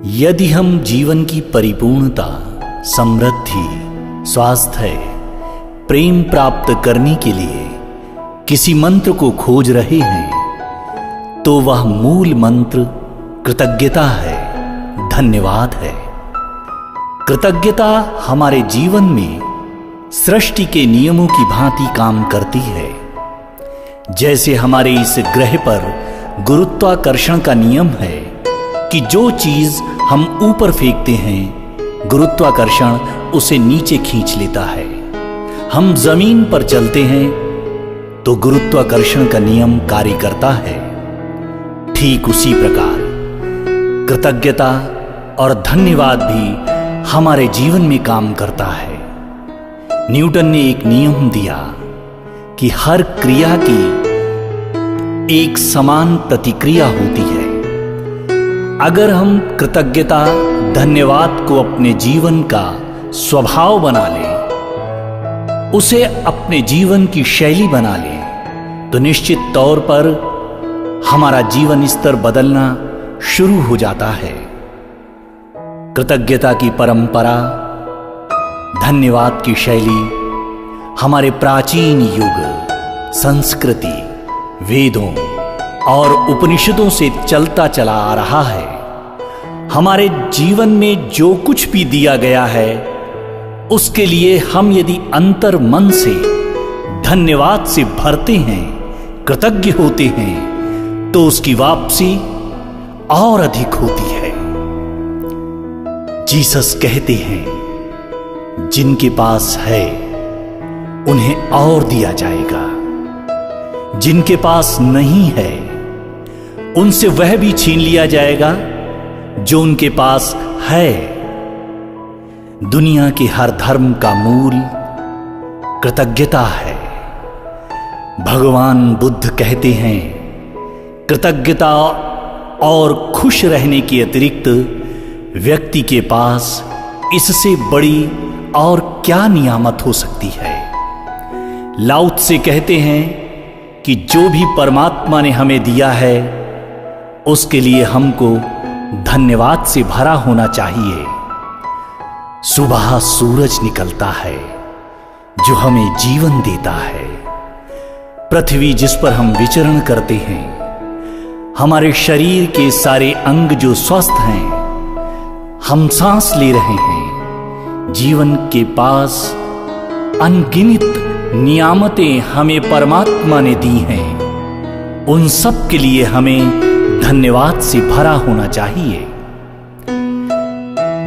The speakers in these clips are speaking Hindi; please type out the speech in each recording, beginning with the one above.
यदि हम जीवन की परिपूर्णता, समृद्धि, स्वास्थ्य, प्रेम प्राप्त करने के लिए किसी मंत्र को खोज रहे हैं तो वह मूल मंत्र कृतज्ञता है, धन्यवाद है। कृतज्ञता हमारे जीवन में सृष्टि के नियमों की भांति काम करती है। जैसे हमारे इस ग्रह पर गुरुत्वाकर्षण का नियम है कि जो चीज हम ऊपर फेंकते हैं, गुरुत्वाकर्षण उसे नीचे खींच लेता है। हम जमीन पर चलते हैं तो गुरुत्वाकर्षण का नियम कार्य करता है। ठीक उसी प्रकार कृतज्ञता और धन्यवाद भी हमारे जीवन में काम करता है। न्यूटन ने एक नियम दिया कि हर क्रिया की एक समान प्रतिक्रिया होती है। अगर हम कृतज्ञता, धन्यवाद को अपने जीवन का स्वभाव बना लें, उसे अपने जीवन की शैली बना लें, तो निश्चित तौर पर हमारा जीवन स्तर बदलना शुरू हो जाता है। कृतज्ञता की परंपरा, धन्यवाद की शैली हमारे प्राचीन युग, संस्कृति, वेदों और उपनिषदों से चलता चला आ रहा है। हमारे जीवन में जो कुछ भी दिया गया है, उसके लिए हम यदि अंतर मन से धन्यवाद से भरते हैं, कृतज्ञ होते हैं, तो उसकी वापसी और अधिक होती है। जीसस कहते हैं, जिनके पास है उन्हें और दिया जाएगा, जिनके पास नहीं है उनसे वह भी छीन लिया जाएगा जो उनके पास है। दुनिया के हर धर्म का मूल कृतज्ञता है। भगवान बुद्ध कहते हैं, कृतज्ञता और खुश रहने के अतिरिक्त व्यक्ति के पास इससे बड़ी और क्या नियामत हो सकती है। लाओ त्से कहते हैं कि जो भी परमात्मा ने हमें दिया है, उसके लिए हमको धन्यवाद से भरा होना चाहिए। सुबह सूरज निकलता है जो हमें जीवन देता है। पृथ्वी जिस पर हम विचरण करते हैं, हमारे शरीर के सारे अंग जो स्वस्थ हैं, हम सांस ले रहे हैं, जीवन के पास अनगिनत नियामतें हमें परमात्मा ने दी हैं। उन सब के लिए हमें धन्यवाद से भरा होना चाहिए।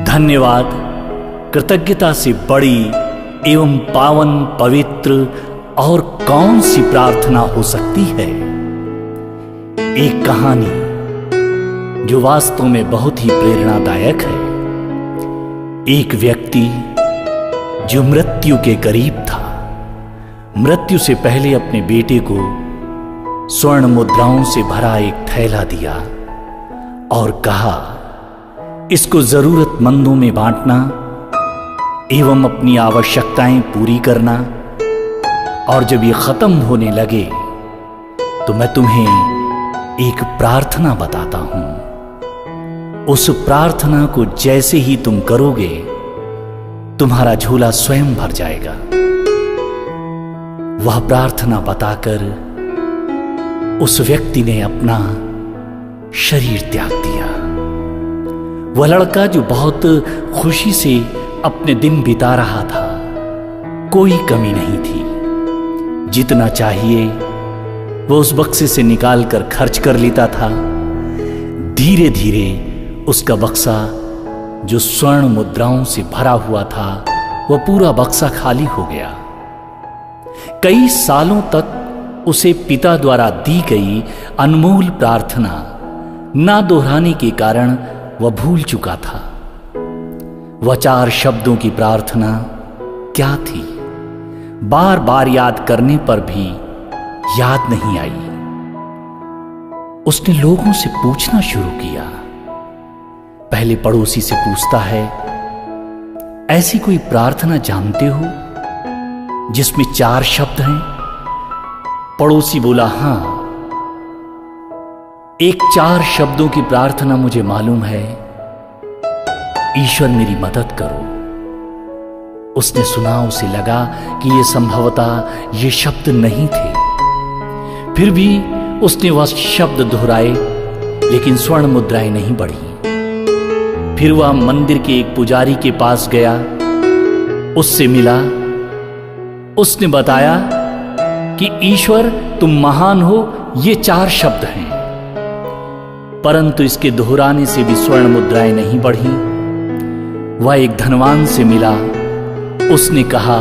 धन्यवाद कृतज्ञता से बड़ी एवं पावन, पवित्र और कौन सी प्रार्थना हो सकती है। एक कहानी जो वास्तव में बहुत ही प्रेरणादायक है। एक व्यक्ति जो मृत्यु के करीब था, मृत्यु से पहले अपने बेटे को स्वर्ण मुद्राओं से भरा एक थैला दिया और कहा, इसको जरूरतमंदों में बांटना एवं अपनी आवश्यकताएं पूरी करना, और जब ये खत्म होने लगे तो मैं तुम्हें एक प्रार्थना बताता हूं। उस प्रार्थना को जैसे ही तुम करोगे, तुम्हारा झोला स्वयं भर जाएगा। वह प्रार्थना बताकर उस व्यक्ति ने अपना शरीर त्याग दिया। वह लड़का जो बहुत खुशी से अपने दिन बिता रहा था, कोई कमी नहीं थी। जितना चाहिए वह उस बक्से से निकाल कर खर्च कर लेता था। धीरे धीरे उसका बक्सा जो स्वर्ण मुद्राओं से भरा हुआ था, वह पूरा बक्सा खाली हो गया। कई सालों तक उसे पिता द्वारा दी गई अनमोल प्रार्थना ना दोहराने के कारण वह भूल चुका था। वह 4 शब्दों की प्रार्थना क्या थी, बार बार याद करने पर भी याद नहीं आई। उसने लोगों से पूछना शुरू किया। पहले पड़ोसी से पूछता है, ऐसी कोई प्रार्थना जानते हो जिसमें 4 शब्द हैं? पड़ोसी बोला, हां, एक 4 शब्दों की प्रार्थना मुझे मालूम है, ईश्वर मेरी मदद करो। उसने सुना, उसे लगा कि ये संभवतः ये शब्द नहीं थे। फिर भी उसने वह शब्द दोहराए, लेकिन स्वर्ण मुद्राएं नहीं बढ़ी। फिर वह मंदिर के एक पुजारी के पास गया, उससे मिला। उसने बताया कि ईश्वर तुम महान हो, ये 4 शब्द हैं। परंतु इसके दोहराने से भी स्वर्ण मुद्राएं नहीं बढ़ी। वह एक धनवान से मिला, उसने कहा,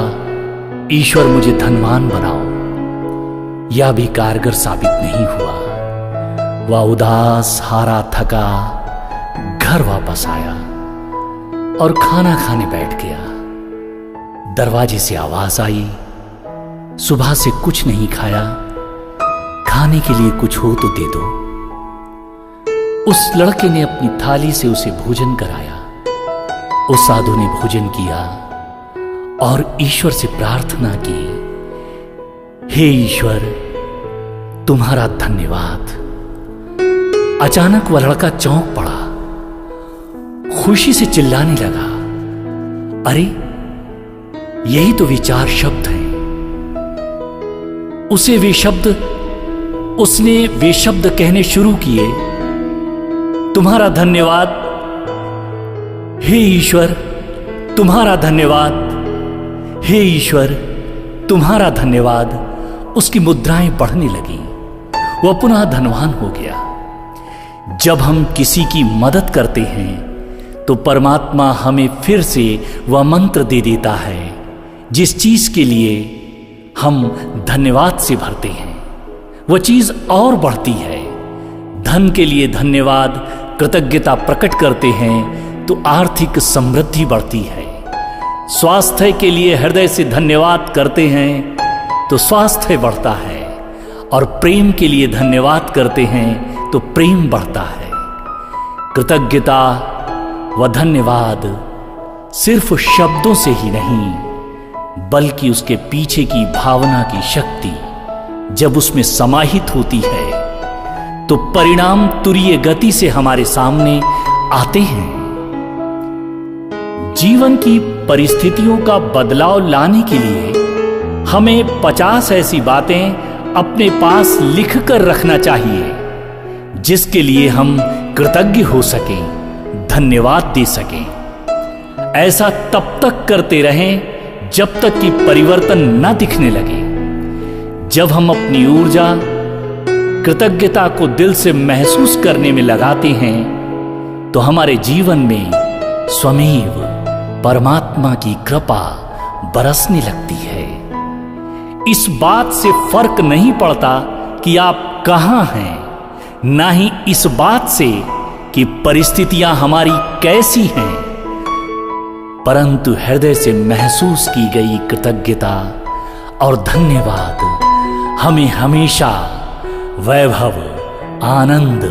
ईश्वर मुझे धनवान बनाओ। यह भी कारगर साबित नहीं हुआ। वह उदास, हारा, थका घर वापस आया और खाना खाने बैठ गया। दरवाजे से आवाज आई, सुबह से कुछ नहीं खाया, खाने के लिए कुछ हो तो दे दो। उस लड़के ने अपनी थाली से उसे भोजन कराया। उस साधु ने भोजन किया और ईश्वर से प्रार्थना की, हे ईश्वर, तुम्हारा धन्यवाद। अचानक वह लड़का चौंक पड़ा, खुशी से चिल्लाने लगा, अरे यही तो वे 4 शब्द हैं। उसने वे शब्द कहने शुरू किए, तुम्हारा धन्यवाद, हे ईश्वर, तुम्हारा धन्यवाद, हे ईश्वर, तुम्हारा धन्यवाद। उसकी मुद्राएं बढ़ने लगी, वह पुनः धनवान हो गया। जब हम किसी की मदद करते हैं तो परमात्मा हमें फिर से वह मंत्र दे देता है जिस चीज के लिए हम धन्यवाद से भरते हैं, वह चीज और बढ़ती है। धन के लिए धन्यवाद, कृतज्ञता प्रकट करते हैं तो आर्थिक समृद्धि बढ़ती है। स्वास्थ्य के लिए हृदय से धन्यवाद करते हैं तो स्वास्थ्य बढ़ता है, और प्रेम के लिए धन्यवाद करते हैं तो प्रेम बढ़ता है। कृतज्ञता व धन्यवाद सिर्फ शब्दों से ही नहीं, बल्कि उसके पीछे की भावना की शक्ति जब उसमें समाहित होती है तो परिणाम तुरीय गति से हमारे सामने आते हैं। जीवन की परिस्थितियों का बदलाव लाने के लिए हमें 50 ऐसी बातें अपने पास लिख कर रखना चाहिए जिसके लिए हम कृतज्ञ हो सकें, धन्यवाद दे सकें। ऐसा तब तक करते रहें जब तक कि परिवर्तन न दिखने लगे। जब हम अपनी ऊर्जा कृतज्ञता को दिल से महसूस करने में लगाते हैं तो हमारे जीवन में स्वमेव परमात्मा की कृपा बरसने लगती है। इस बात से फर्क नहीं पड़ता कि आप कहां हैं, ना ही इस बात से कि परिस्थितियां हमारी कैसी हैं, परंतु हृदय से महसूस की गई कृतज्ञता और धन्यवाद हमें हमेशा वैभव, आनंद,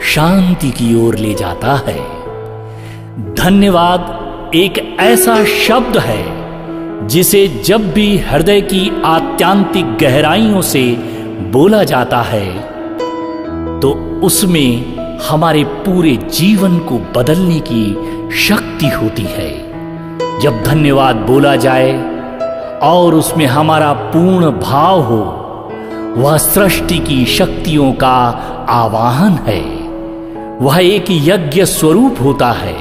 शांति की ओर ले जाता है। धन्यवाद एक ऐसा शब्द है जिसे जब भी हृदय की आत्यांतिक गहराइयों से बोला जाता है तो उसमें हमारे पूरे जीवन को बदलने की शक्ति होती है। जब धन्यवाद बोला जाए और उसमें हमारा पूर्ण भाव हो, वह सृष्टि की शक्तियों का आवाहन है। वह एक यज्ञ स्वरूप होता है।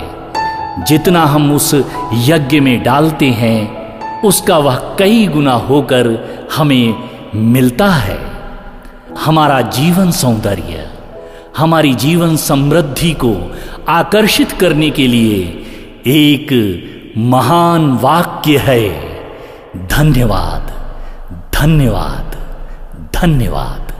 जितना हम उस यज्ञ में डालते हैं उसका वह कई गुना होकर हमें मिलता है। हमारा जीवन सौंदर्य, हमारी जीवन समृद्धि को आकर्षित करने के लिए एक महान वाक्य है, धन्यवाद, धन्यवाद, धन्यवाद।